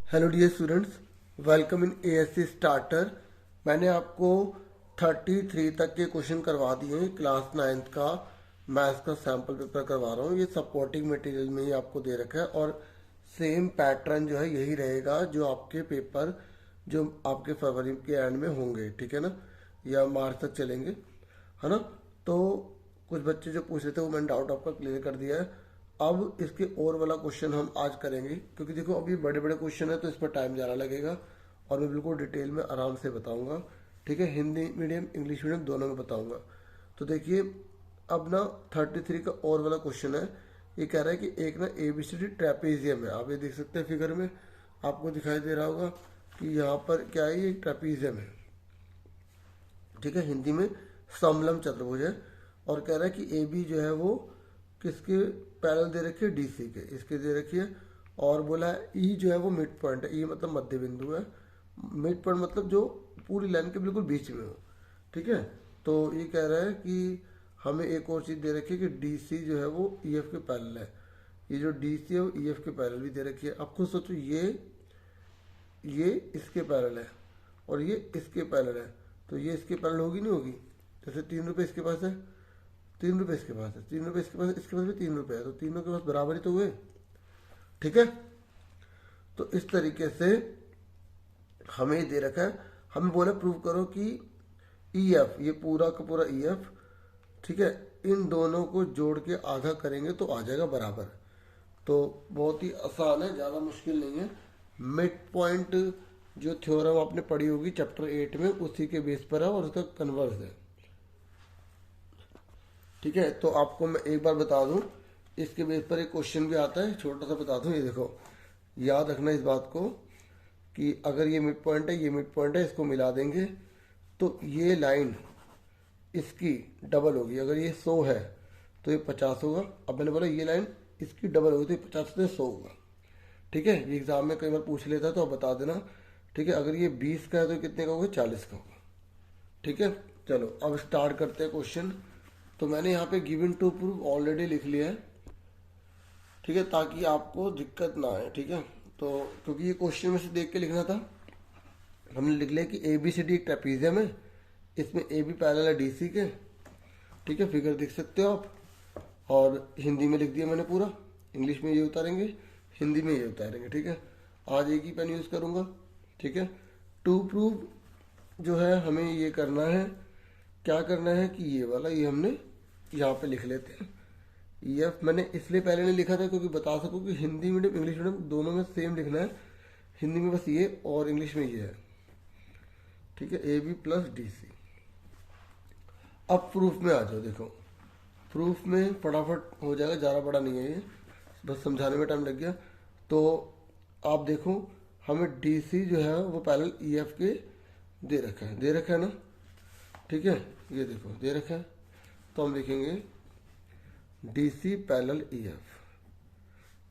Hello dear students, welcome in ASC starter. मैंने आपको 33 तक के क्वेश्चन करवा दिए हैं। क्लास 9th का मैथ्स का सैम्पल पेपर करवा रहा हूँ। ये सपोर्टिंग मटेरियल में ही आपको दे रखा है और सेम पैटर्न जो है यही रहेगा जो आपके पेपर जो आपके फरवरी के एंड में होंगे, ठीक है ना, या मार्च तक चलेंगे, है ना। तो कुछ बच्चे जो पूछ रहे थे वो मैंने डाउट आपका क्लियर कर दिया है। अब इसके और वाला क्वेश्चन हम आज करेंगे, क्योंकि देखो अभी बड़े बड़े क्वेश्चन है तो इस पर टाइम ज़्यादा लगेगा और मैं बिल्कुल डिटेल में आराम से बताऊंगा, ठीक है। हिंदी मीडियम इंग्लिश मीडियम दोनों में बताऊंगा। तो देखिए अब ना 33 का और वाला क्वेश्चन है। ये कह रहा है कि एक ना ABCD ट्रेपेजियम है। आप ये देख सकते हैं फिगर में, आपको दिखाई दे रहा होगा कि यहाँ पर क्या है, ये ट्रेपेजियम है, ठीक है। हिंदी में समलम चतुर्भुज है और कह रहा है कि AB जो है वो किसके पैरेलल दे रखी है, DC के, इसके दे रखी है। और बोला है E जो है वो मिड पॉइंट है। E मतलब मध्य बिंदु है, मिड पॉइंट मतलब जो पूरी लाइन के बिल्कुल बीच में हो, ठीक है। तो ये कह रहा है कि हमें एक और चीज़ दे रखी है कि DC जो है वो EF के पैरेलल है। ये जो DC है वो EF के पैरेलल भी दे रखी है। अब खुद सोचो, ये इसके पैरेलल है और ये इसके पैरेलल है, तो ये इसके पैरेलल होगी नहीं होगी। जैसे 3 रुपये इसके पास है, 3 रुपये इसके पास है, 3 रुपये इसके पास है, इसके पास भी 3 रुपये है, तो तीनों के पास बराबर ही तो हुए, ठीक है। तो इस तरीके से हमें दे रखा है, हमें बोला प्रूव करो कि EF, ये पूरा का पूरा EF, ठीक है, इन दोनों को जोड़ के आधा करेंगे तो आ जाएगा बराबर। तो बहुत ही आसान है, ज़्यादा मुश्किल नहीं है। मिड पॉइंट जो थ्योरम आपने पढ़ी होगी चैप्टर 8 में, उसी के बेस पर है और उसका कन्वर्स है, ठीक है। तो आपको मैं एक बार बता दूं, इसके बेस पर एक क्वेश्चन भी आता है, छोटा सा बता दूं। ये देखो, याद रखना इस बात को कि अगर ये मिड पॉइंट है, ये मिड पॉइंट है, इसको मिला देंगे तो ये लाइन इसकी डबल होगी। अगर ये 100 है तो ये 50 होगा। अब मैंने बोला ये लाइन इसकी डबल होगी तो ये 50 से 100 होगा, ठीक है। ये एग्जाम में कई बार पूछ लेता है तो आप बता देना, ठीक है। अगर ये 20 का है तो कितने का होगा, 40 का होगा, ठीक है। चलो अब स्टार्ट करते हैं क्वेश्चन। तो मैंने यहाँ पे गिवन टू प्रूव ऑलरेडी लिख लिया है, ठीक है, ताकि आपको दिक्कत ना आए, ठीक है। तो क्योंकि ये क्वेश्चन में से देख के लिखना था, हमने लिख लिया कि ABCD एक ट्रेपेजियम है, इसमें AB पैरेलल है DC के, ठीक है। फिगर देख सकते हो आप, और हिंदी में लिख दिया मैंने पूरा। इंग्लिश में ये उतारेंगे, हिंदी में ये उतारेंगे, ठीक है। आज एक ही पेन यूज़ करूँगा, ठीक है। टू प्रूव जो है हमें ये करना है, क्या करना है कि ये वाला ये हमने यहाँ पे लिख लेते हैं। EF मैंने इसलिए पहले नहीं लिखा था क्योंकि बता सकूँ कि हिंदी मीडियम इंग्लिश मीडियम दोनों में सेम लिखना है। हिंदी में बस ये और इंग्लिश में ये है, ठीक है, AB प्लस DC। अब प्रूफ में आ जाओ। देखो प्रूफ में फटाफट हो जाएगा, ज़्यादा बड़ा नहीं है ये, बस समझाने में टाइम लग गया। तो आप देखो, हमें DC जो है वो पैरेलल EF के दे रखा है ना, ठीक है। ये देखो दे रखा है, तो हम लिखेंगे DC पैरेलल EF,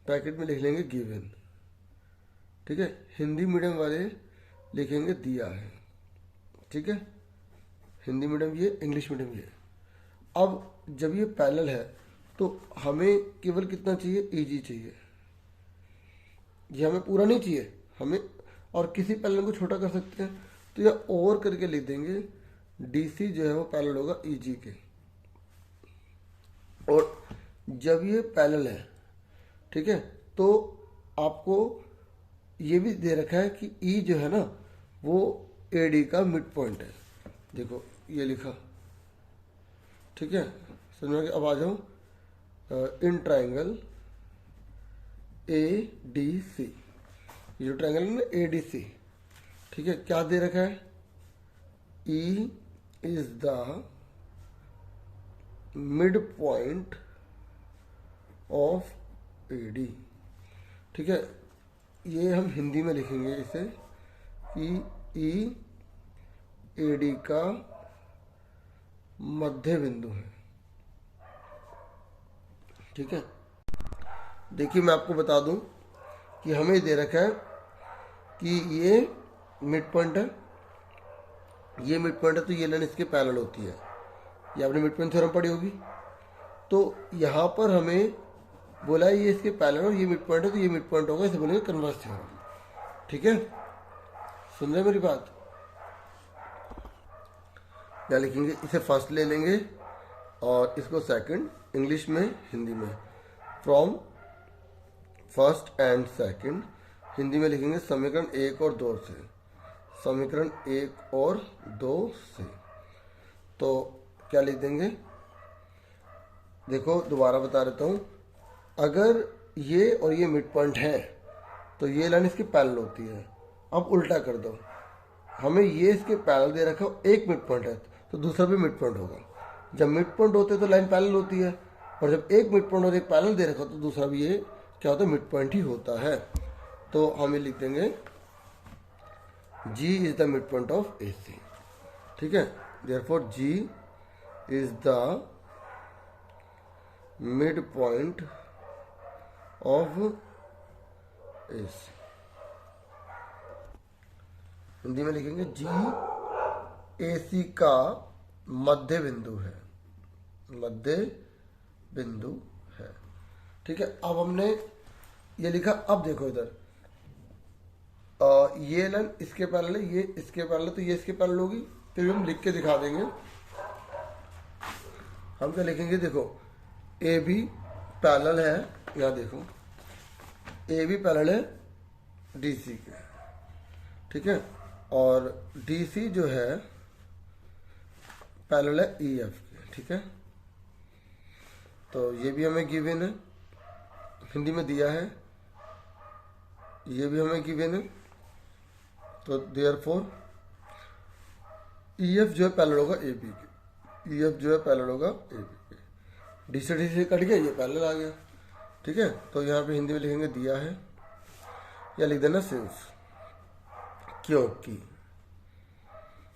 पैकेट में लिख लेंगे गिवन, ठीक है। हिंदी मीडियम वाले लिखेंगे दिया है, ठीक है। हिंदी मीडियम ये, इंग्लिश मीडियम ये। अब जब ये पैरेलल है तो हमें केवल कितना चाहिए, EG चाहिए। ये हमें पूरा नहीं चाहिए, हमें और किसी पैरेलल को छोटा कर सकते हैं, तो ये और करके लिख देंगे DC जो है वो पैरेलल होगा EG के। और जब ये पैरेलल है, ठीक है, तो आपको ये भी दे रखा है कि E जो है ना वो AD का मिड पॉइंट है। देखो ये लिखा, ठीक है, समझ में। अब आ जाओ इन ट्राइंगल ADC, ये जो ट्राइंगल है ना ADC, ठीक है, क्या दे रखा है, E is the mid point of AD, ठीक है। ये हम हिंदी में लिखेंगे इसे कि E AD का मध्य बिंदु है, ठीक है। देखिए मैं आपको बता दूं कि हमें दे रखा है कि ये मिड पॉइंट है, ये मिड पॉइंट है, तो ये लाइन इसके पैरेलल होती है। ये आपने मिड पॉइंट थ्योरम पढ़ी होगी। तो यहाँ पर हमें बोला है ये इसके पैरेलल और ये मिड पॉइंट है, तो ये मिड पॉइंट होगा, इसे बोलेंगे कन्वर्स थ्योरम, ठीक है, सुन रहे मेरी बात? क्या लिखेंगे, इसे फर्स्ट ले लेंगे और इसको सेकंड, इंग्लिश में हिंदी में from first and second, Hindi में लिखेंगे समीकरण 1 और 2 से, समीकरण 1 और 2 से। तो क्या लिख देंगे, देखो दोबारा बता देता हूँ, अगर ये और ये मिड पॉइंट है तो ये लाइन इसके पैरेलल होती है। अब उल्टा कर दो, हमें ये इसके पैरेलल दे रखा हो, एक मिड पॉइंट है तो दूसरा भी मिड पॉइंट होगा। जब मिड पॉइंट होते हैं तो लाइन पैरेलल होती है, और जब एक मिड पॉइंट और एक पैरेलल दे रखा हो तो दूसरा भी ये क्या होता है, मिड पॉइंट ही होता है। तो हम ये लिख देंगे G is the mid point of AC। ठीक है, therefore G is the mid point of AC। Hindi में लिखेंगे G AC का मध्य बिंदु है, मध्य बिंदु है। ठीक है, अब हमने ये लिखा। अब देखो इधर ये लाइन इसके पैरेलल है, ये इसके पैरेलल है, तो ये इसके पैरेलल होगी। तो हम लिख के दिखा देंगे। हम क्या लिखेंगे, देखो AB पैरेलल है, यहाँ देखो AB पैरेलल है DC के, ठीक है, और DC जो है पैरेलल है EF के। ठीक है, तो ये भी हमें गिवन है, हिंदी में दिया है, ये भी हमें गिवन है। तो देयरफॉर EF जो है पैरेलल होगा AB के, EF जो है पैरेलल होगा AB के। D से कट गया, ये पैरेलल आ गया। ठीक है, तो यहाँ पे हिंदी में लिखेंगे दिया है, या लिख देना सिंस, क्योंकि।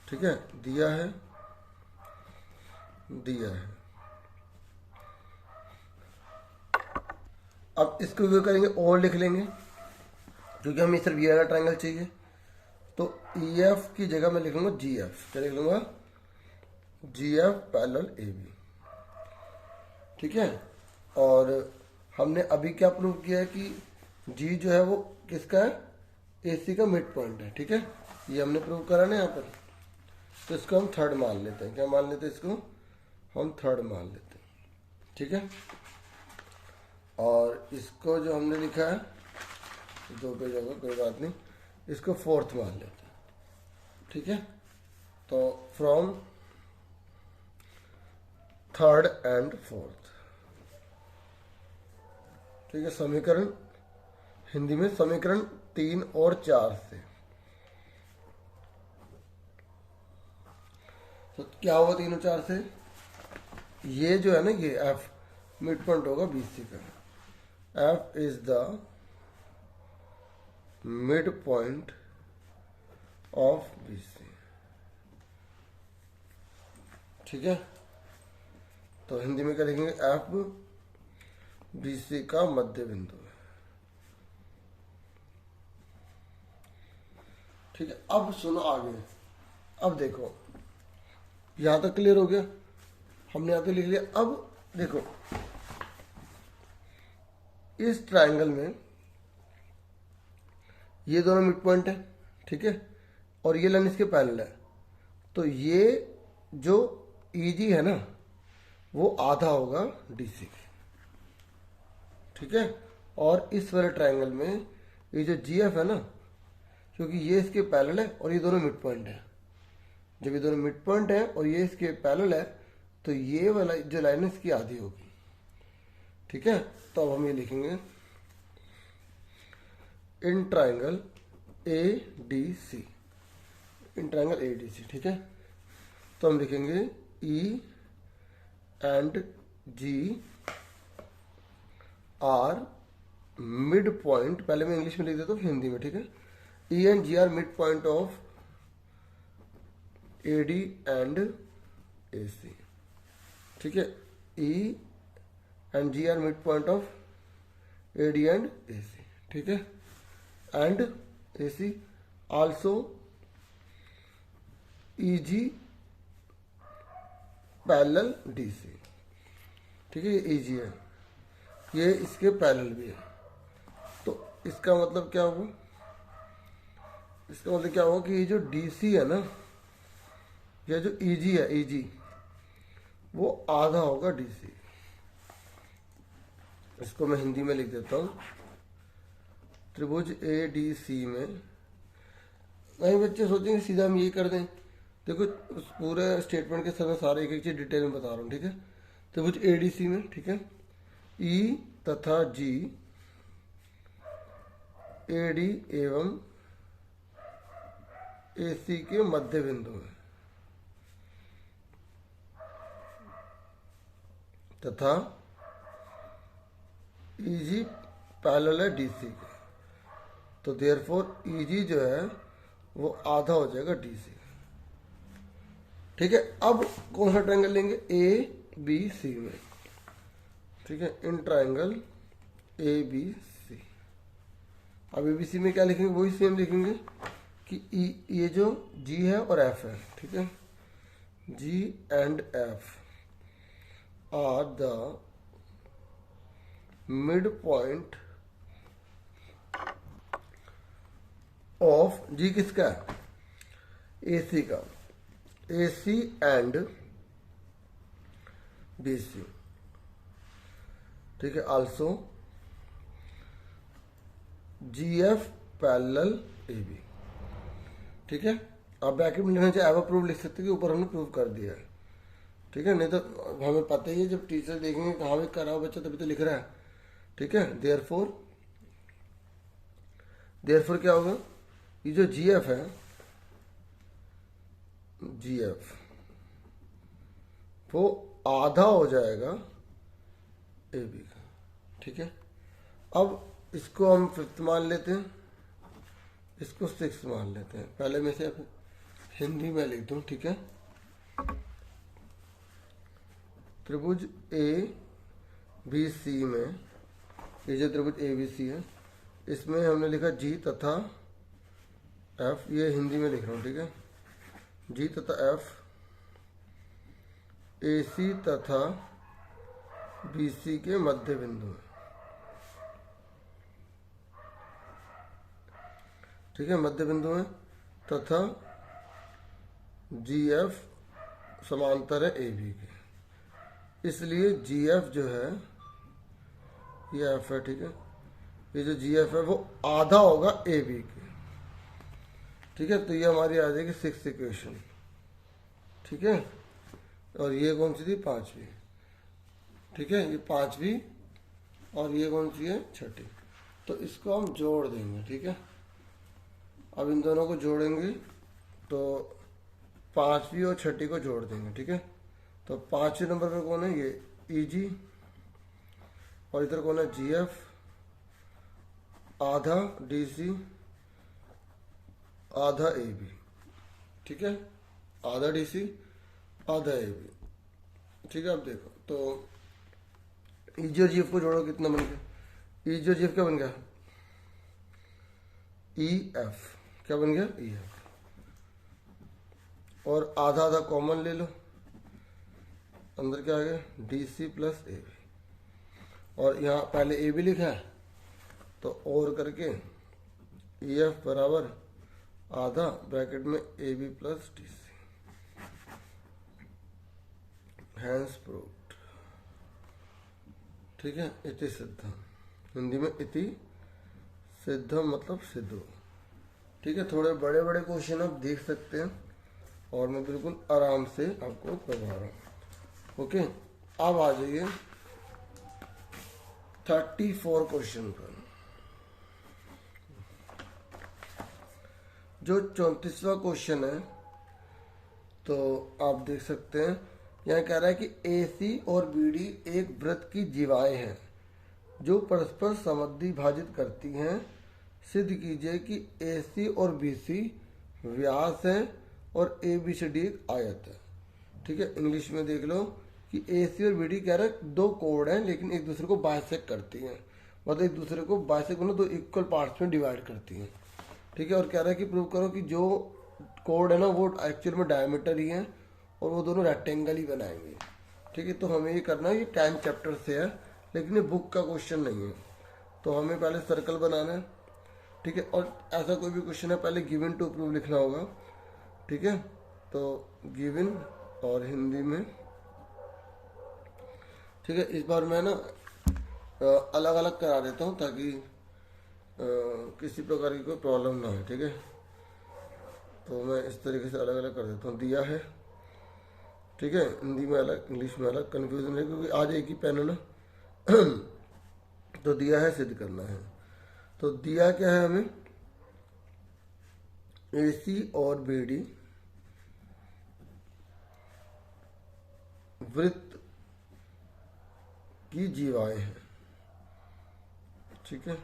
ठीक है, दिया है, दिया है। अब इसको भी करेंगे और लिख लेंगे, क्योंकि हमें सिर्फ ये वाला ट्रायंगल चाहिए। तो EF की जगह मैं लिखूंगा GF। क्या लिख लूंगा, GF पैरेलल AB। ठीक है, और हमने अभी क्या प्रूव किया है कि G जो है वो किसका है, AC का मिड पॉइंट है। ठीक है, ये हमने प्रूव करा ना यहाँ पर। तो इसको हम थर्ड मान लेते हैं। क्या मान लेते हैं, इसको हम थर्ड मान लेते हैं। ठीक है, और इसको जो हमने लिखा है 2 पेज होगा, कोई बात नहीं, इसको फोर्थ मान लेते हैं। ठीक है, तो फ्रॉम थर्ड एंड फोर्थ। ठीक है, समीकरण हिंदी में समीकरण 3 और 4 से। तो क्या हुआ 3 और 4 से, ये जो है ना, ये F मिड पॉइंट होगा BC का। F is the mid point of BC। ठीक है, तो हिंदी में क्या लिखेंगे, F BC का मध्य बिंदु है। ठीक है, अब सुनो आगे। अब देखो यहां तक क्लियर हो गया, हमने यहां तक लिख लिया। अब देखो इस ट्रायंगल में ये दोनों मिड पॉइंट है, ठीक है, और ये लाइन इसके पैरेलल है। तो ये जो EG है ना, वो आधा होगा DC के। ठीक है, और इस वाले ट्रायंगल में ये जो GF है ना, क्योंकि ये इसके पैरेलल है और ये दोनों मिड पॉइंट है, जब ये दोनों मिड पॉइंट है और ये इसके पैरेलल है, तो ये वाला जो लाइन है इसकी आधी होगी। ठीक है, तो अब हम ये लिखेंगे in triangle ADC, in triangle ADC। ठीक है, तो हम लिखेंगे E and G are mid point, पहले मैं इंग्लिश में लिख देता हूँ हिंदी में। ठीक है, E and G are mid point of AD and AC। ठीक है, E and G are mid point of AD and AC। ठीक है, and AC also EG parallel DC। ठीक है, ये EG है, ये इसके पैरेलल भी है। तो इसका मतलब क्या हुआ, इसका मतलब क्या होगा कि ये जो DC है ना, या जो EG है, EG वो आधा होगा DC। इसको मैं हिंदी में लिख देता हूँ। त्रिभुज ADC में, कई बच्चे सोचेंगे सीधा हम ये कर दें। देखो उस पूरे स्टेटमेंट के समय सारे एक एक चीज डिटेल में बता रहा हूँ, ठीक है। त्रिभुज ADC में, ठीक है, E तथा G AD एवं AC के मध्य बिंदु है, तथा EG पैरेलल है DC के, तो देयरफॉर EG जो है वो आधा हो जाएगा DC। ठीक है, अब कौन सा ट्रायंगल लेंगे? ABC में, ठीक है, इन ट्रायंगल ABC। अब ABC में क्या लिखेंगे? वही सेम लिखेंगे कि ये जो G है और F है, ठीक है, G and F are the mid point of G किसका है? AC का, AC एंड BC, ठीक है। आल्सो GF पैरेलल AB, ठीक है। अब ब्रैकेट में लिखना चाहिए, एवर प्रूव लिख सकते कि ऊपर हमने प्रूव कर दिया है, ठीक है। नहीं तो हमें पता ही है, जब टीचर देखेंगे कहाँ भी करा हो बच्चा तभी तो लिख रहा है, ठीक है। देयरफॉर क्या होगा? ये जो GF है, GF वो आधा हो जाएगा AB का, ठीक है। अब इसको हम 5th मान लेते हैं, इसको 6th मान लेते हैं। पहले मैं से हिंदी में लिख दूं, ठीक है। त्रिभुज ABC में, ये जो त्रिभुज ABC है, इसमें हमने लिखा G तथा F, ये हिंदी में लिख रहा हूँ, ठीक है। G तथा F AC तथा BC के मध्य बिंदु है, ठीक है, मध्य बिंदु है, तथा GF समांतर है AB के, इसलिए GF जो है ये F है, ठीक है। ये जो GF है वो आधा होगा AB के, ठीक है। तो ये हमारी आ जाएगी 6th इक्वेशन, ठीक है। और ये कौन सी थी? 5वीं, ठीक है। ये 5वीं और ये कौन सी है? 6ठी। तो इसको हम जोड़ देंगे, ठीक है। अब इन दोनों को जोड़ेंगे तो 5वीं और 6ठी को जोड़ देंगे, ठीक है। तो 5वें नंबर पे कौन है? ये EG, और इधर कौन है? GF, आधा DC, आधा AB, ठीक है, आधा DC आधा AB, ठीक है। अब देखो तो EG और GF को जोड़ो, कितना बन गया? EG और GF क्या बन गया? EF, क्या बन गया? EF। और आधा आधा कॉमन ले लो, अंदर क्या आ गया? DC प्लस AB, और यहाँ पहले AB लिखा है तो और करके EF बराबर आधा ब्रैकेट में AB plus DC, hence proved, ठीक है। इति सिद्धम, हिंदी में इति सिद्धम मतलब सिद्ध हो, ठीक है। थोड़े बड़े बड़े क्वेश्चन आप देख सकते हैं और मैं बिल्कुल आराम से आपको करवा रहा हूँ, ओके। अब आ जाइए 34 क्वेश्चन पर। जो 34वां क्वेश्चन है तो आप देख सकते हैं, यहाँ कह रहा है कि AC और BD एक वृत्त की जीवाएं हैं जो परस्पर समद्विभाजित करती हैं। सिद्ध कीजिए कि AC और BC व्यास है और ABCD एक आयत है, ठीक है। इंग्लिश में देख लो कि AC और BD कह रहा है दो कोड हैं लेकिन एक दूसरे को बाइसेक्ट करती हैं, मतलब एक दूसरे को बाइसेक्ट मतलब दो इक्वल पार्ट्स में डिवाइड करती हैं, ठीक है। और कह रहा है कि प्रूव करो कि जो कोड है ना वो एक्चुअल में डायमीटर ही है और वो दोनों रेक्टेंगल ही बनाएंगे, ठीक है। तो हमें ये करना है, ये 10 चैप्टर से है लेकिन ये बुक का क्वेश्चन नहीं है। तो हमें पहले सर्कल बनाना है, ठीक है। और ऐसा कोई भी क्वेश्चन है पहले गिवन टू प्रूव लिखना होगा, ठीक है। तो गिवन और हिंदी में, ठीक है। इस बार मैं ना अलग अलग करा देता हूँ ताकि किसी प्रकार की कोई प्रॉब्लम ना हो, ठीक है। तो मैं इस तरीके से अलग अलग कर देता हूँ। दिया है, ठीक है, हिंदी में अलग, इंग्लिश में अलग, कन्फ्यूजन है क्योंकि आज एक ही पेन है ना। तो दिया है सिद्ध करना है। तो दिया क्या है हमें, एसी और बीडी वृत्त की जीवाएं हैं, ठीक है।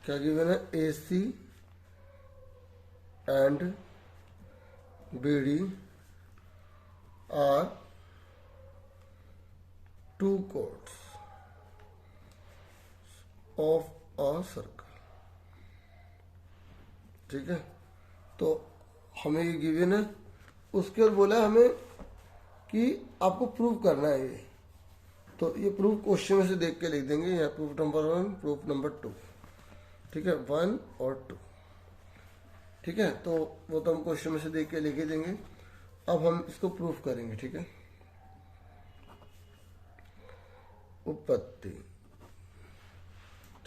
क्या गिवन है, AC and BD are two chords of a circle, ठीक है। तो हमें ये गिवन है, उसके बाद बोला हमें कि आपको प्रूव करना है ये। तो ये प्रूफ क्वेश्चन में से देख के लिख देंगे, यहाँ प्रूफ नंबर 1, प्रूफ नंबर 2, ठीक है, 1 और 2, ठीक है। तो वो तो हम क्वेश्चन में से देख के लिख ही देंगे। अब हम इसको प्रूफ करेंगे, ठीक है। उत्पत्ति,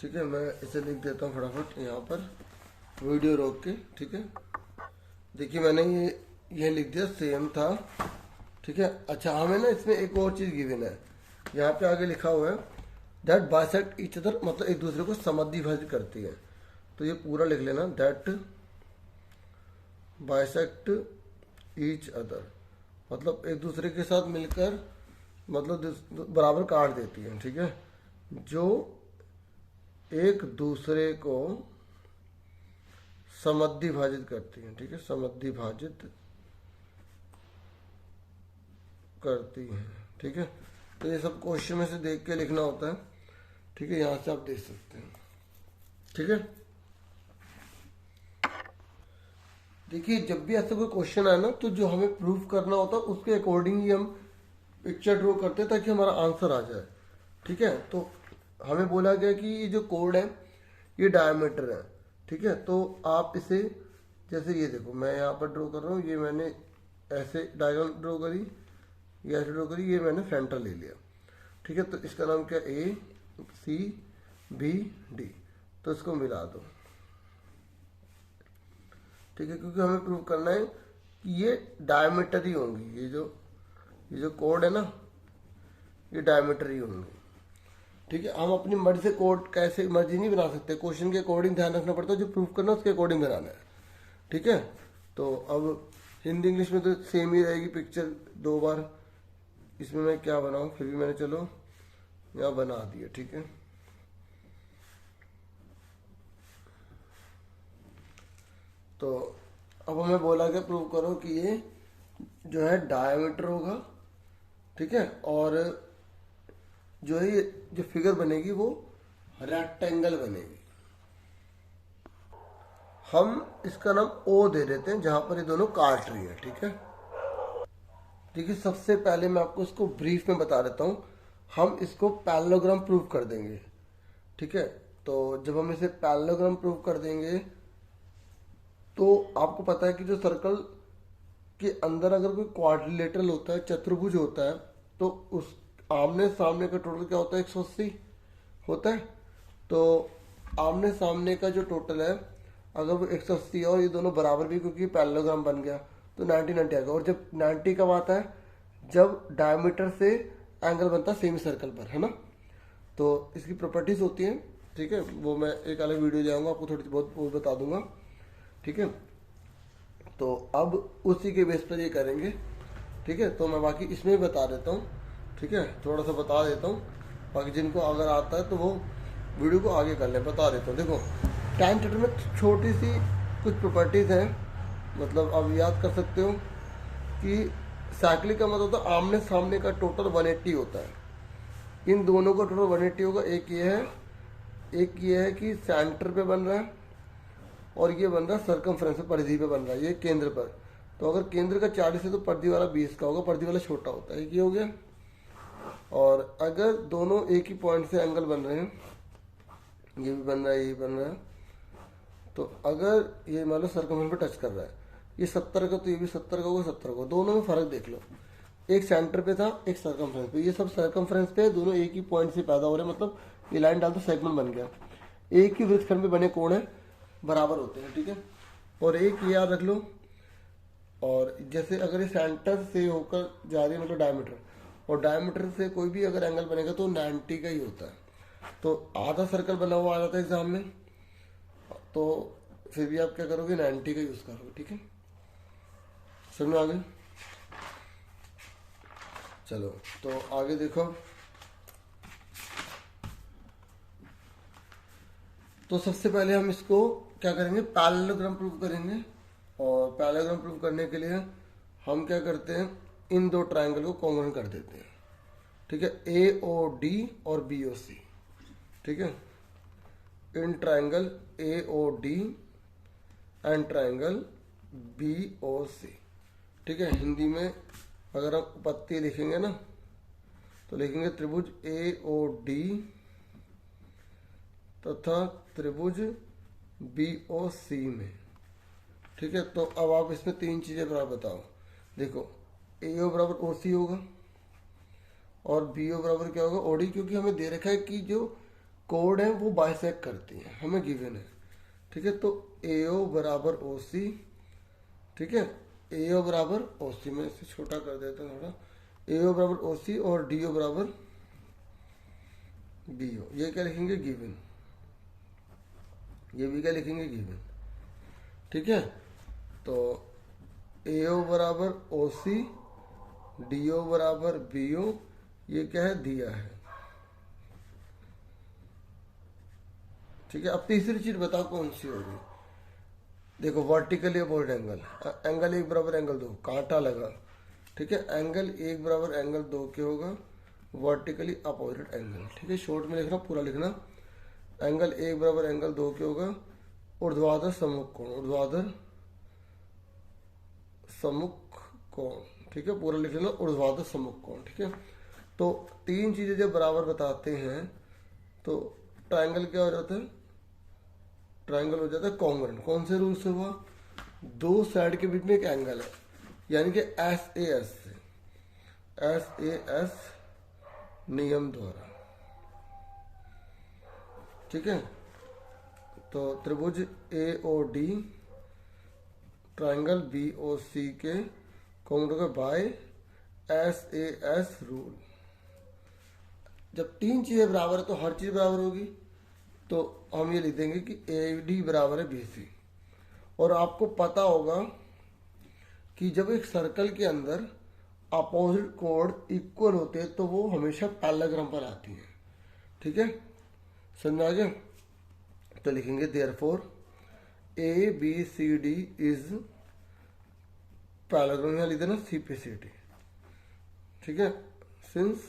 ठीक है। मैं इसे लिख देता हूँ फटाफट यहाँ पर वीडियो रोक के, ठीक है। देखिए मैंने ये लिख दिया, सेम था, ठीक है। अच्छा, हमें ना इसमें एक और चीज गिवन है, यहाँ पे आगे लिखा हुआ है दैट बाइसेक्ट ईच अदर, मतलब एक दूसरे को समद्विभाजित करती है। तो ये पूरा लिख लेना, दैट बाइसेक्ट ईच अदर, मतलब एक दूसरे के साथ मिलकर मतलब बराबर काट देती है, ठीक है। जो एक दूसरे को समद्विभाजित करती है, ठीक है, समद्विभाजित करती है, ठीक है। तो ये सब क्वेश्चन में से देख के लिखना होता है, ठीक है। यहां से आप देख सकते हैं, ठीक है। देखिए जब भी ऐसा कोई क्वेश्चन आए ना, तो जो हमें प्रूफ करना होता है उसके अकॉर्डिंग ही हम पिक्चर ड्रॉ करते हैं ताकि हमारा आंसर आ जाए, ठीक है। तो हमें बोला गया कि ये जो कोड है ये डायमीटर है, ठीक है। तो आप इसे, जैसे ये देखो मैं यहाँ पर ड्रॉ कर रहा हूँ, ये मैंने ऐसे डायगोनल ड्रॉ करी, ये ऐसे ड्रॉ करी, ये मैंने सेंटर ले लिया, ठीक है। तो इसका नाम क्या, ए सी बी डी, तो इसको मिला दो, ठीक है। क्योंकि हमें प्रूव करना है कि ये डायमीटर ही होंगी, ये जो कोड है ना ये डायमीटर ही होंगे, ठीक है। हम अपनी मर्जी से कोड कैसे मर्जी नहीं बना सकते, क्वेश्चन के अकॉर्डिंग ध्यान रखना पड़ता है, जो प्रूफ करना है उसके अकॉर्डिंग बनाना है, ठीक है। तो अब हिंदी इंग्लिश में तो सेम ही रहेगी पिक्चर, 2 बार इसमें मैं क्या बनाऊं, फिर भी मैंने चलो यहाँ बना दिया, ठीक है। तो अब हमें बोला गया प्रूव करो कि ये जो है डायमीटर होगा, ठीक है। और जो है ये जो फिगर बनेगी वो रेक्टेंगल बनेगी। हम इसका नाम ओ दे देते हैं जहां पर ये दोनों काट रही है, ठीक है। देखिए सबसे पहले मैं आपको इसको ब्रीफ में बता देता हूँ, हम इसको पैरेललोग्राम प्रूव कर देंगे, ठीक है। तो जब हम इसे पैरेललोग्राम प्रूव कर देंगे तो आपको पता है कि जो सर्कल के अंदर अगर कोई क्वाड्रिलेटरल होता है, चतुर्भुज होता है, तो उस आमने सामने का टोटल क्या होता है, 180 होता है। तो आमने सामने का जो टोटल है अगर वो 180 है और ये दोनों बराबर भी, क्योंकि पैरेललोग्राम बन गया, तो 90 आएगा। और जब 90 कब आता है, जब डायमीटर से एंगल बनता है सेमी सर्कल पर, है ना। तो इसकी प्रॉपर्टीज होती हैं, ठीक है। वो मैं एक अलग वीडियो जाऊंगा, आपको थोड़ी बहुत वो बता दूंगा, ठीक है। तो अब उसी के बेस पर ये करेंगे, ठीक है। तो मैं बाकी इसमें भी बता देता हूँ, ठीक है, थोड़ा सा बता देता हूँ, बाकी जिनको अगर आता है तो वो वीडियो को आगे कर लें, बता देता हूँ। देखो टाइम टेटर में छोटी सी कुछ प्रॉपर्टीज हैं, मतलब आप याद कर सकते हो कि साइक्लिक का मतलब होता है आमने सामने का टोटल 180 होता है। इन दोनों का टोटल 180 होगा। एक ये है कि सेंटर पे बन रहा है और ये बन रहा है सर्कमफ्रेंस पे, परिधि पे बन रहा है, ये केंद्र पर। तो अगर केंद्र का 40 है तो परिधि वाला 20 का होगा, परिधि वाला छोटा होता है, ये हो गया। और अगर दोनों एक ही पॉइंट से एंगल बन रहे हैं, ये भी बन रहा है, ये बन रहा है। तो अगर ये मान लो सर्कमफ्रेंस पे टच कर रहा है, ये 70 का तो ये भी 70 का होगा, 70 का, दोनों में फर्क देख लो, एक सेंटर पे था एक सर्कमफ्रेंस पे, ये सब सर्कमफ्रेंस पे है, दोनों एक ही पॉइंट से पैदा हो रहे हैं, मतलब ये लाइन डाल तो सेगमेंट बन गया। एक ही वृत्तखंड में बने कोण है बराबर होते हैं, ठीक है। और एक ये याद रख लो, और जैसे अगर ये सेंटर से होकर जा रही है मतलब डायमीटर, और डायमीटर से कोई भी अगर एंगल बनेगा तो 90 का ही होता है। तो आधा सर्कल बना हुआ आ जाता है एग्जाम में, तो फिर भी आप क्या करोगे, 90 का यूज करोगे, ठीक है। समझ में आ गई? चलो तो आगे देखो। तो सबसे पहले हम इसको क्या करेंगे, पैरेललोग्राम प्रूव करेंगे। और पैरेललोग्राम प्रूव करने के लिए हम क्या करते हैं, इन दो ट्रायंगल को कॉन्ग्रुएंट कर देते हैं, ठीक है। AOD और BOC, ठीक है। In triangle AOD and triangle BOC, ठीक है। हिंदी में अगर हम उपपत्ति लिखेंगे ना तो लिखेंगे त्रिभुज AOD तथा त्रिभुज BOC में, ठीक है। तो अब आप इसमें तीन चीजें बराबर बताओ। देखो, AO बराबर OC होगा और BO बराबर क्या होगा, OD, क्योंकि हमें दे रखा है कि जो कोड है वो बाइसेक्ट करती है, हमें गिवन है, ठीक है। तो AO बराबर OC, ठीक है। AO बराबर OC, मैं इसे छोटा कर देता हूँ थोड़ा। AO बराबर OC और DO बराबर BO, ये क्या लिखेंगे, गिवन। ये भी क्या लिखेंगे, गिवन, ठीक है। तो AO बराबर OC, DO बराबर BO, ये क्या है, दिया है, ठीक है। अब तीसरी चीज बताओ कौन सी होगी। देखो, वर्टिकली अपोजिट एंगल, एंगल एक बराबर एंगल दो, कांटा लगा, ठीक है। एंगल एक बराबर एंगल दो के होगा, वर्टिकली अपोजिट एंगल, ठीक है। शॉर्ट में लिखना, पूरा लिखना। एंगल एक बराबर एंगल दो के होगा, ऊर्ध्वाधर सम्मुख कोण, ऊर्ध्वाधर सम्मुख कोण, ठीक है। पूरा लिख लेना, ऊर्ध्वाधर सम्मुख कोण, ठीक है। तो तीन चीजें जब बराबर बताते हैं तो ट्रायंगल क्या हो जाता है, ट्रायंगल हो जाता है कॉन्ग्रुएंट। कौन से रूल से हुआ, दो साइड के बीच में एक एंगल है, यानी कि SAS नियम द्वारा, ठीक है। तो त्रिभुज AOD ट्रायंगल BOC के कॉन्ग्रुएंट बाय SAS रूल। जब तीन चीजें बराबर है तो हर चीज बराबर होगी, तो हम ये लिख देंगे कि AD बराबर है BC। और आपको पता होगा कि जब एक सर्कल के अंदर अपोजिट कोड इक्वल होते हैं तो वो हमेशा पैरेललोग्राम पर आती है, ठीक है। समझ आ गया? तो लिखेंगे देयरफॉर ABCD इज पैरेललोग्राम, यहाँ लिख देना CPCD, ठीक है। Since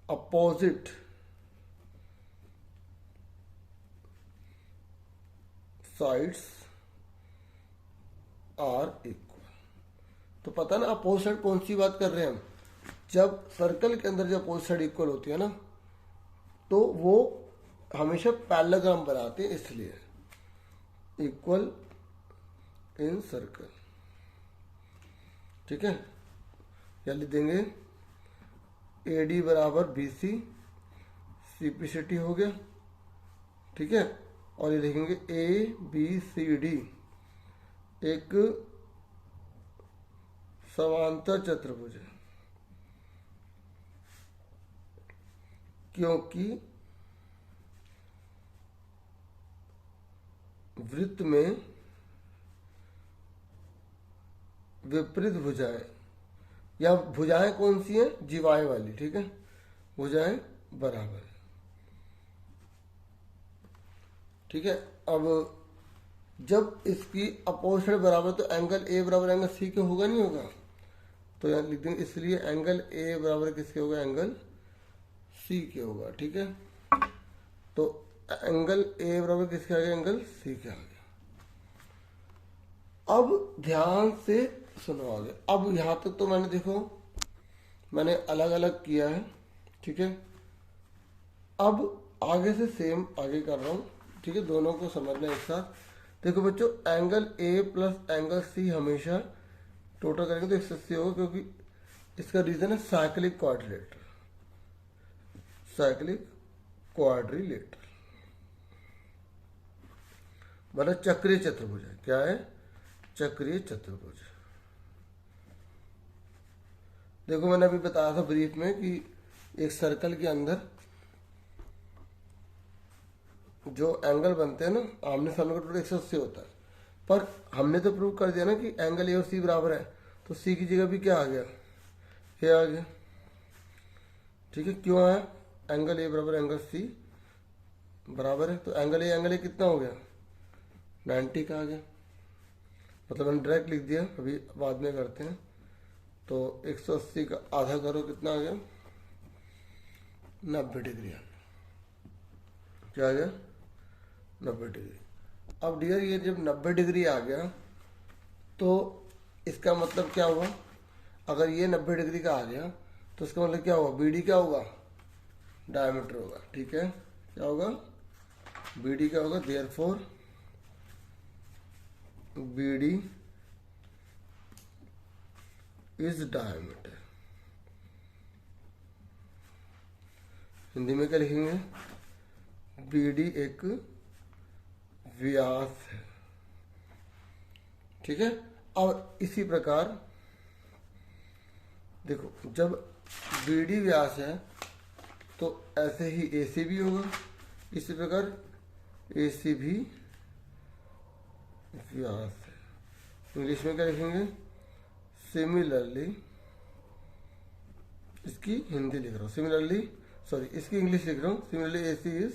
opposite sides are equal. तो पता ना अपोजिट साइड कौन सी बात कर रहे हैं हम, जब सर्कल के अंदर जब अपोजिट साइड इक्वल होती है ना तो वो हमेशा पैरेललोग्राम बनाते हैं, इसलिए इक्वल इन सर्कल, ठीक है। या लिख देंगे AD बराबर BC, CPCD हो गया, ठीक है। और ये लिखेंगे ABCD एक समांतर चतुर्भुज है, क्योंकि वृत्त में विपरीत भुजाएं, या भुजाएं कौन सी हैं, जीवाएं वाली, ठीक है। भुजाएं बराबर है, ठीक है। अब जब इसकी अपोजिट बराबर तो एंगल A बराबर एंगल C के होगा, नहीं होगा, तो यहाँ लिख देंगे, इसलिए एंगल A बराबर किसके होगा, एंगल C के होगा, ठीक है। तो एंगल A बराबर किसके आ गया, एंगल C के आ गया। अब ध्यान से सुनो आगे। अब यहां तक तो मैंने देखो मैंने अलग अलग किया है, ठीक है। अब आगे से सेम आगे कर रहा हूँ, ठीक है, दोनों को समझना एक साथ। देखो बच्चों, angle A plus angle C हमेशा टोटल करेंगे तो 180 होगा, क्योंकि इसका रीजन है साइक्लिक क्वाड्रिलेटरल, साइक्लिक क्वाड्रिलेटरल मतलब चक्रीय चतुर्भुज है। क्या है? चक्रीय चतुर्भुज। देखो मैंने अभी बताया था ब्रीफ में कि एक सर्कल के अंदर जो एंगल बनते हैं ना, आमने सामने का टोटल 180 होता है, पर हमने तो प्रूव कर दिया ना कि एंगल ए और सी बराबर है, तो सी की जगह भी क्या आ गया? ए आ गया। ठीक है, क्यों आया? एंगल ए बराबर एंगल सी बराबर है, तो एंगल ए कितना हो गया? 90 का आ गया। मतलब मैंने डायरेक्ट लिख दिया, अभी बाद में करते हैं। तो 180 का आधा करो, कितना आ गया? 90 डिग्री आ गया। क्या आ गया? 90 डिग्री। अब डियर, ये जब 90 डिग्री आ गया तो इसका मतलब क्या हुआ? अगर ये 90 डिग्री का आ गया तो इसका मतलब क्या होगा? BD क्या होगा? डायमीटर होगा। ठीक है, क्या होगा? BD क्या होगा? Therefore BD is diameter. Hindi में क्या लिखेंगे? BD एक व्यास है। ठीक है, और इसी प्रकार देखो, जब BD व्यास है तो ऐसे ही AC भी होगा, इसी प्रकार AC भी व्यास है। इंग्लिश में क्या लिखेंगे? सिमिलरली, इसकी हिंदी लिख रहा हूँ, सिमिलरली सॉरी इसकी इंग्लिश लिख रहा हूँ, सिमिलरली AC इज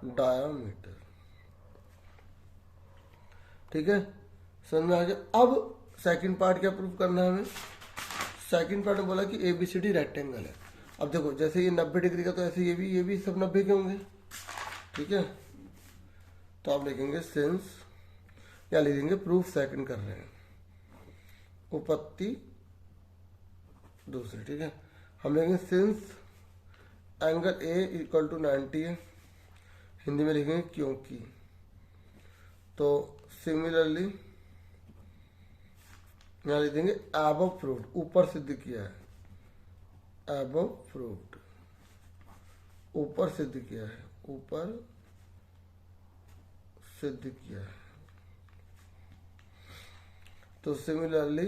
डायमीटर। ठीक है, समझ में आ गया। अब सेकंड पार्ट क्या प्रूव करना है हमें? सेकंड पार्ट में बोला कि ABCD रेक्टेंगल है। अब देखो, जैसे ये 90 डिग्री का, तो ऐसे ये भी सब 90 के होंगे। ठीक है, तो आप लिखेंगे सिंस, या लिखेंगे प्रूफ सेकंड कर रहे हैं, उपपत्ति दूसरी। ठीक है, हम लिखेंगे since angle A equal to 90 है, हिंदी में लिखेंगे क्योंकि। तो सिमिलरली यहाँ लिख देंगे एबव प्रूव्ड, ऊपर सिद्ध किया है, एबव प्रूव्ड, ऊपर सिद्ध किया है, ऊपर सिद्ध किया है। तो सिमिलरली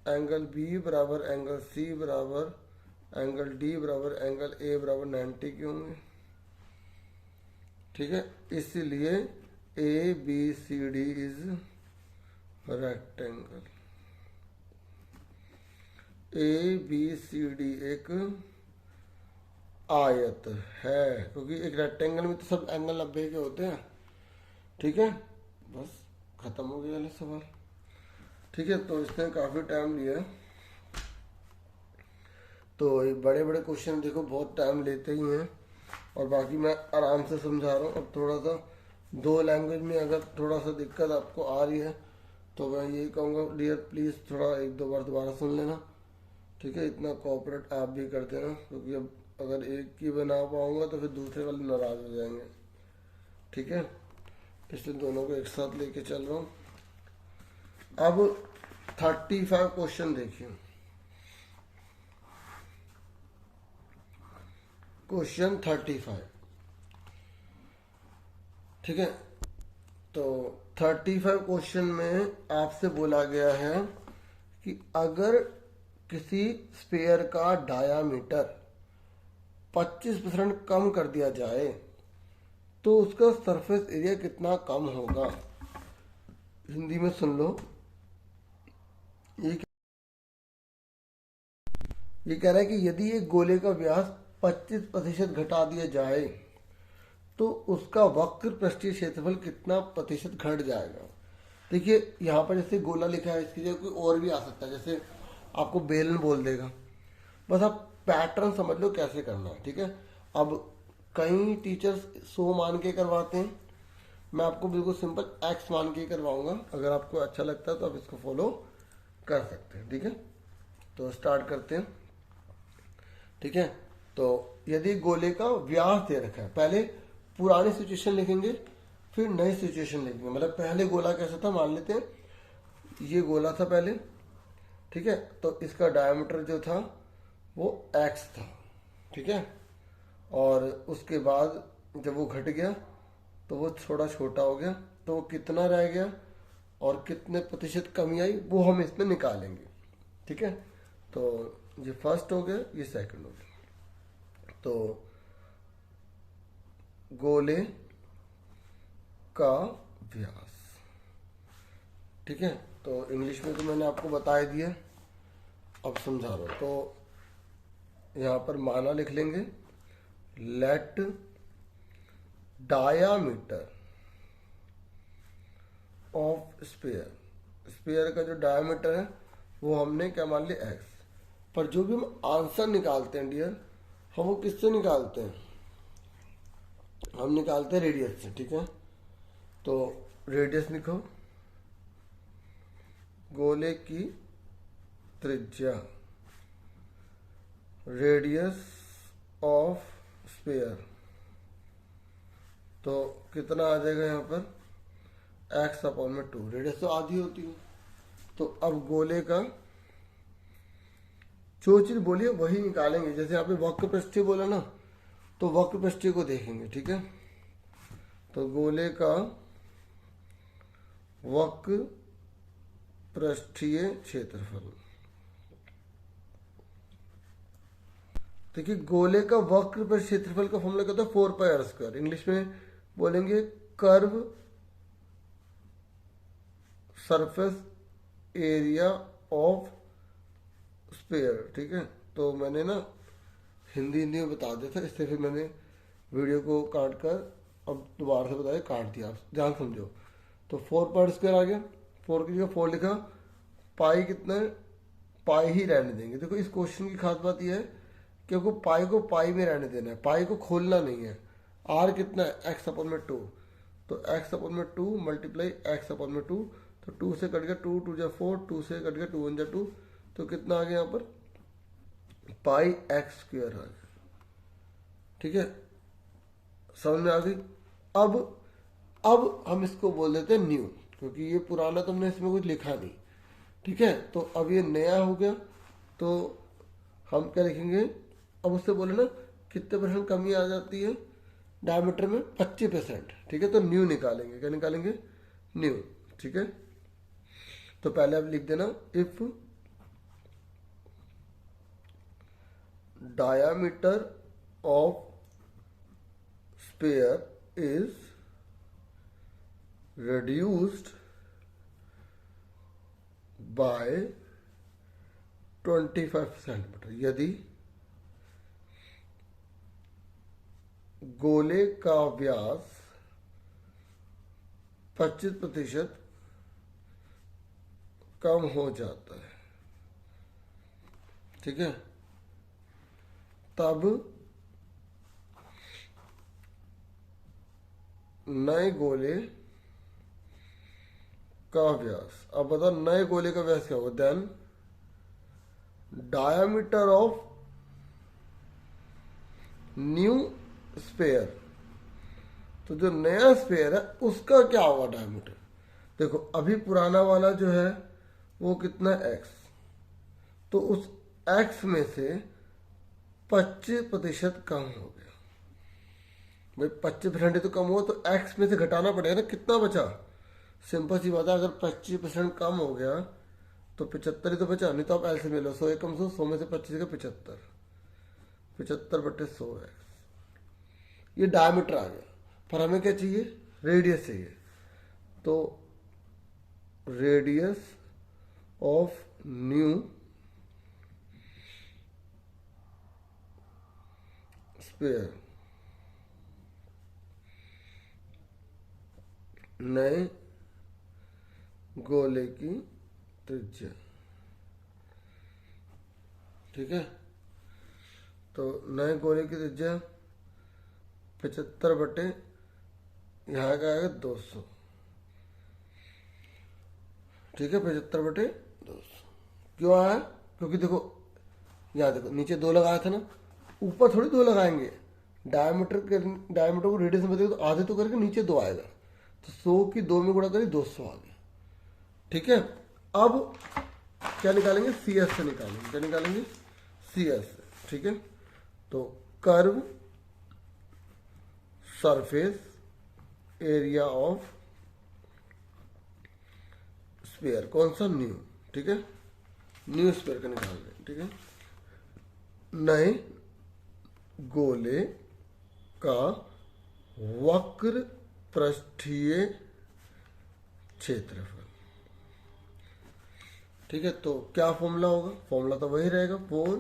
एंगल B बराबर एंगल C बराबर एंगल D बराबर एंगल A बराबर 90 के होंगे। ठीक है, इसलिए ABCD इज रेक्टेंगल। ABCD एक आयत है, क्योंकि एक रेक्टेंगल में तो सब एंगल 90 के होते हैं। ठीक है, बस खत्म हो गया वाला सवाल। ठीक है, तो इसने काफी टाइम लिया, तो बड़े बड़े क्वेश्चन देखो बहुत टाइम लेते ही हैं, और बाकी मैं आराम से समझा रहा हूँ। अब थोड़ा सा दो लैंग्वेज में अगर थोड़ा सा दिक्कत आपको आ रही है तो मैं यही कहूँगा डियर, प्लीज़ थोड़ा एक दो बार दोबारा सुन लेना। ठीक है, इतना कोऑपरेट आप भी कर देना, क्योंकि अब अगर एक की बना पाऊंगा तो फिर दूसरे वाले नाराज हो जाएंगे। ठीक है, इसलिए दोनों को एक साथ लेके चल रहा हूँ। अब 35 क्वेश्चन देखिए। क्वेश्चन 35। ठीक है, तो 35 क्वेश्चन में आपसे बोला गया है कि अगर किसी स्फीयर का डायामीटर 25% कम कर दिया जाए तो उसका सरफेस एरिया कितना कम होगा। हिंदी में सुन लो, ये कह रहा है कि यदि एक गोले का व्यास 25% घटा दिया जाए तो उसका वक्र पृष्ठीय क्षेत्रफल कितना प्रतिशत घट जाएगा। देखिए यहाँ पर जैसे गोला लिखा है, इसकी जगह कोई और भी आ सकता है, जैसे आपको बेलन बोल देगा। बस आप पैटर्न समझ लो कैसे करना है। ठीक है, अब कई टीचर्स 100 मान के करवाते हैं, मैं आपको बिल्कुल सिंपल x मान के करवाऊंगा। अगर आपको अच्छा लगता है तो आप इसको फॉलो कर सकते हैं। ठीक है, तो स्टार्ट करते हैं। ठीक है, तो यदि गोले का व्यास दे रखा है, पहले पुरानी सिचुएशन लिखेंगे फिर नई सिचुएशन लिखेंगे। मतलब पहले गोला कैसा था, मान लेते हैं ये गोला था पहले, ठीक है, तो इसका डायमीटर जो था वो x था, ठीक है, और उसके बाद जब वो घट गया तो वो थोड़ा छोटा हो गया, तो वो कितना रह गया और कितने प्रतिशत कमी आई वो हम इसमें निकालेंगे, ठीक है। तो ये फर्स्ट हो गया, ये सेकंड हो गया। तो गोले का व्यास, ठीक है, तो इंग्लिश में तो मैंने आपको बता ही दिया, अब समझा रहा हूं। तो यहां पर माना लिख लेंगे, let diameter of sphere, sphere का जो डायमीटर है वो हमने क्या मान लिया x, पर जो भी हम आंसर निकालते हैं डियर, हम वो किससे निकालते हैं, हम निकालते हैं रेडियस से, ठीक है। तो रेडियस लिखो, गोले की त्रिज्या, रेडियस ऑफ स्फीयर, तो कितना आ जाएगा यहाँ पर x/2, रेडियस तो आधी होती है। तो अब गोले का जो चीज बोलिए वही निकालेंगे, जैसे यहाँ पे वक्र पृष्ठीय बोला ना, तो वक्र पृष्ठीय को देखेंगे, ठीक है। तो गोले का वक्र पृष्ठीय क्षेत्रफल, देखिए गोले का वक्र पर क्षेत्रफल का फॉर्मूला क्या होता है, 4πr², इंग्लिश में बोलेंगे curve surface area of sphere, ठीक है। तो मैंने ना हिंदी में बता दिया था, इससे फिर मैंने वीडियो को काट कर अब दोबारा से बताया, काट दिया, आप ध्यान समझो। तो 4πr² आ गया, 4 की जगह 4 लिखा, पाई कितना है, पाई ही रहने देंगे। देखो इस क्वेश्चन की खास बात यह है कि आपको पाई को पाई में रहने देना है, पाई को खोलना नहीं है। आर कितना है, x/2, तो x/2 मल्टीप्लाई x/2, तो 2 से कट गया 2, 2 जा 4, 2 से कट गया 2 1 जा 2, तो कितना आ गया यहाँ पर πx² आ गया, ठीक है, समझ में आ गई। अब हम इसको बोल देते हैं न्यू, क्योंकि ये पुराना तो हमने इसमें कुछ लिखा नहीं, ठीक है। तो अब ये नया हो गया, तो हम क्या लिखेंगे, अब उससे बोले ना कितने % कमी आ जाती है डायमीटर में, 25%, ठीक है। तो न्यू निकालेंगे, क्या निकालेंगे, न्यू, ठीक है। तो पहले आप लिख देना, if diameter of sphere is reduced by 25 centimetre, यदि गोले का व्यास 25% कम हो जाता है, ठीक है, तब नए गोले का व्यास, अब बताओ नए गोले का व्यास क्या होगा, then diameter of new sphere, तो जो नया स्फीयर है उसका क्या होगा डायमीटर। देखो अभी पुराना वाला जो है वो कितना x, तो उस x में से 25% कम हो गया, भाई 25% तो कम हुआ, तो x में से घटाना पड़ेगा ना, कितना बचा, सिंपल सी बात है, अगर 25% कम हो गया तो 75 ही तो बचा, नहीं तो आप एल से मिलो, 100 एक कम 100 में से 25 का 75, 75/100 x, ये डायमीटर आ गया। पर हमें क्या चाहिए, रेडियस चाहिए, तो रेडियस ऑफ न्यू स्फीयर, नए गोले की त्रिज्या, ठीक है। तो नए गोले की त्रिज्या 75 यहाँ का आएगा 200, ठीक है, 75/200 क्यों आया, क्योंकि देखो यहाँ देखो नीचे 2 लगाया था ना, ऊपर थोड़ी 2 लगाएंगे, डायमीटर को रेडियस में बदलेंगे तो आधे तो करके नीचे 2 आएगा, तो 100 की 2 में गुणा करें 200 आ गया। ठीक है, अब क्या निकालेंगे, सी एस से निकालेंगे। क्या निकालेंगे, सी एस से। ठीक है, तो curve surface area of sphere, कौन सा, न्यू। ठीक है, न्यू स्फीयर का निकाल रहे हैं। ठीक है, नए गोले का वक्र पृष्ठीय क्षेत्रफल। ठीक है, तो क्या फॉर्मूला होगा, फॉर्मूला तो वही रहेगा, 4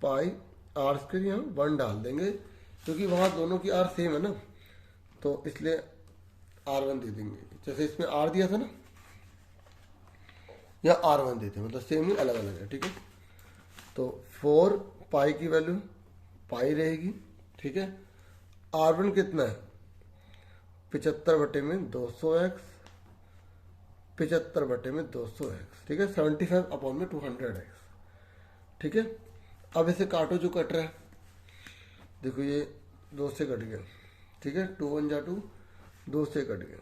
पाई आर स्क्वायर, यहाँ 1 डाल देंगे क्योंकि वहाँ दोनों की आर सेम है ना, तो इसलिए R1 दे देंगे। जैसे इसमें R दिया था ना, या R1 देते हैं, मतलब सेम ही अलग अलग है। ठीक है, तो 4 पाई की वैल्यू पाई रहेगी। ठीक है, R1 कितना है, 75/200x, 75/200x। ठीक है, 75/200x। ठीक है, अब इसे काटो, जो कट रहा है, देखो ये 2 से कट गया। ठीक है, 2 1 जा 2, 2 से कट गया।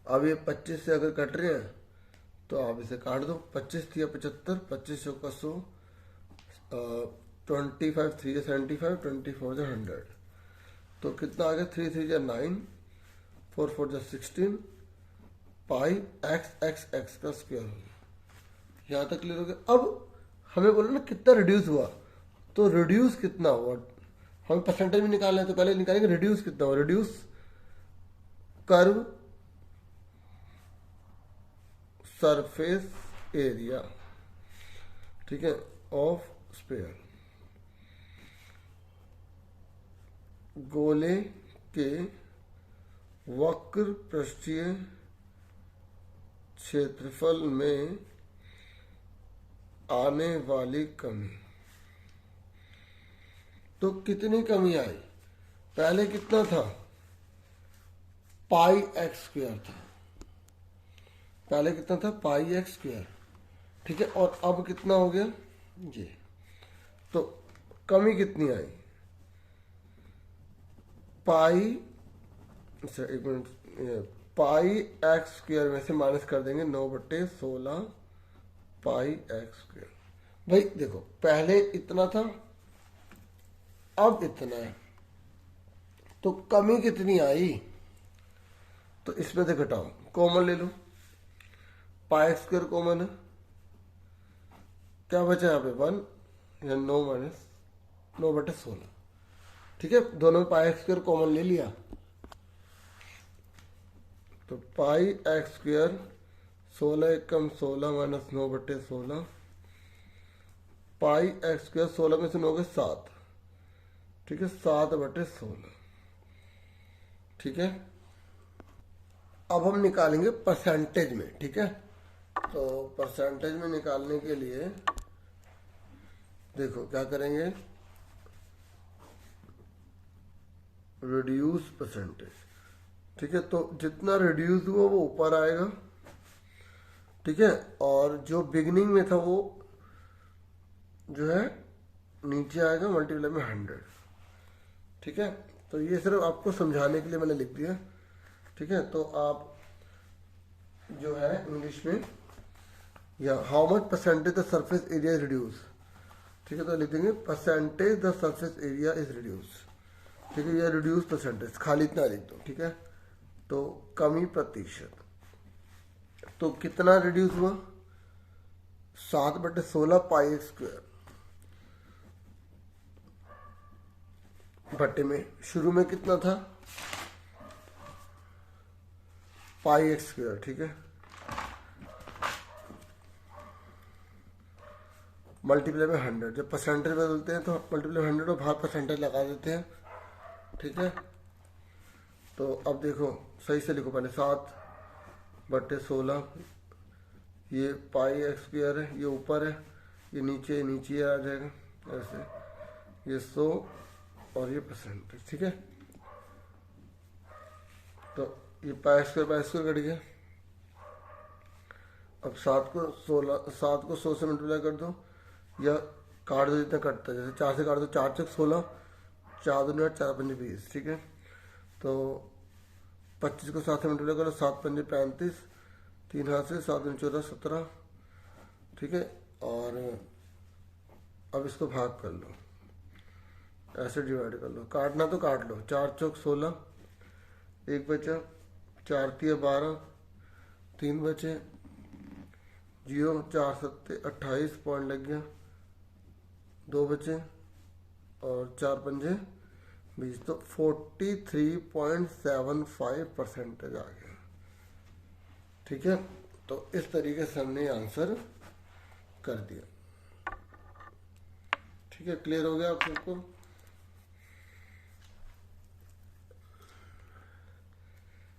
अब ये 25 से अगर कट रहे हैं तो आप इसे काट दो, 25 थी 75, 25 का 100, 25 3 75, 24 100, तो कितना आ गया, 3 3 9, 4 4 16, पाई एक्स एक्स एक्स का स्क्वायर हो गया। यहाँ तक क्लियर हो गया। अब हमें बोलो ना कितना रिड्यूस हुआ, तो रिड्यूस कितना हुआ हम परसेंटेज में निकालना है, तो पहले निकालेंगे रिड्यूस कितना हुआ, रिड्यूस कर्व सरफेस एरिया। ठीक है, ऑफ स्फीयर, गोले के वक्र पृष्ठीय क्षेत्रफल में आने वाली कमी। तो कितनी कमी आई, पहले कितना था, पाई एक्स स्क्वायर था, पहले कितना था, पाई एक्स स्क्वायर। ठीक है, और अब कितना हो गया ये, तो कमी कितनी आई, पाई, एक मिनट, पाई एक्स स्क्वायर में से माइनस कर देंगे 9/16 पाई एक्स स्क्वायर। भाई देखो, पहले इतना था, अब इतना है, तो कमी कितनी आई, तो इसमें से घटाओ, कॉमन ले लो, पाई एक्स स्क्वायर कॉमन है, क्या बचा यहाँ पे 1, या 9 माइनस 9/16। ठीक है, दोनों में पाई एक्स स्क्वायर कॉमन ले लिया, तो पाई एक्स स्क्वायर 16 एकम 16 माइनस 9/16, पाई एक्स स्क्वायर 16 में से 9 गए 7। ठीक है, 7/16। ठीक है, अब हम निकालेंगे परसेंटेज में। ठीक है, तो परसेंटेज में निकालने के लिए देखो क्या करेंगे, रिड्यूस परसेंटेज। ठीक है, तो जितना रिड्यूस हुआ वो ऊपर आएगा। ठीक है, और जो बिगनिंग में था वो जो है नीचे आएगा, मल्टीप्लाई में 100। ठीक है, तो ये सिर्फ आपको समझाने के लिए मैंने लिख दिया। ठीक है, तो आप जो है इंग्लिश में, या how much percentage the surface area is reduce. ठीक है, तो लिख देंगे percentage the surface area is reduce. ठीक है, या रिड्यूस परसेंटेज, खाली इतना लिख दो। ठीक है, तो कमी प्रतिशत, तो कितना रिड्यूस हुआ, 7/16 पाई एक्स स्क्वायर, बट्टे में शुरू में कितना था, पाई एक्स स्क्वायर। ठीक है, मल्टीप्लाई में 100, जब परसेंटेज बदलते हैं तो मल्टीप्लाई में 100 और बाहर परसेंटेज लगा देते हैं। ठीक है, तो अब देखो सही से लिखो, पहले 7/16, ये पाई एक्स स्क्वायर है, ये ऊपर है, ये नीचे नीचे आ जाएगा ऐसे, ये 100 और ये परसेंटेज। ठीक है, तो ये पाई स्क्वायर कट गया। अब 7 को 100 से मल्टीप्लाई कर दो, या काट दो जितना कटता है, जैसे 4 से काट दो, 4 चौक 16, 4 दूनी 8, 4 पंजे 20, ठीक है। तो 25 को 7 से मल्टीप्लाई करो, 7 पंजे 35, 3 हाथ से 7 दूनी 14, 17, ठीक है। और अब इसको भाग कर लो, ऐसे डिवाइड कर लो, काटना तो काट लो। 4 चौक 16, 1 बचा, 4 तिया 12, 3 बचे, 0, 4 सत्ते 28, पॉइंट लग गया, 2 बचे और 4 पंजे 20, तो 43.75% आ गया, ठीक है। तो इस तरीके से हमने आंसर कर दिया, ठीक है। क्लियर हो गया आप सबको?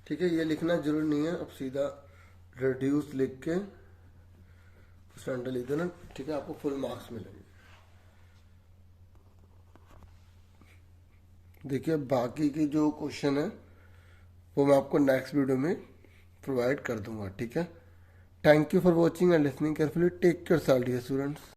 ठीक है, ये लिखना जरूरी नहीं है, अब सीधा रिड्यूस लिख के स्टैंडर्ड लिख देना, ठीक है, आपको फुल मार्क्स मिलेंगे। देखिए बाकी की जो क्वेश्चन है वो मैं आपको नेक्स्ट वीडियो में प्रोवाइड कर दूंगा, ठीक है। Thank you for watching and listening carefully. Take care dear students.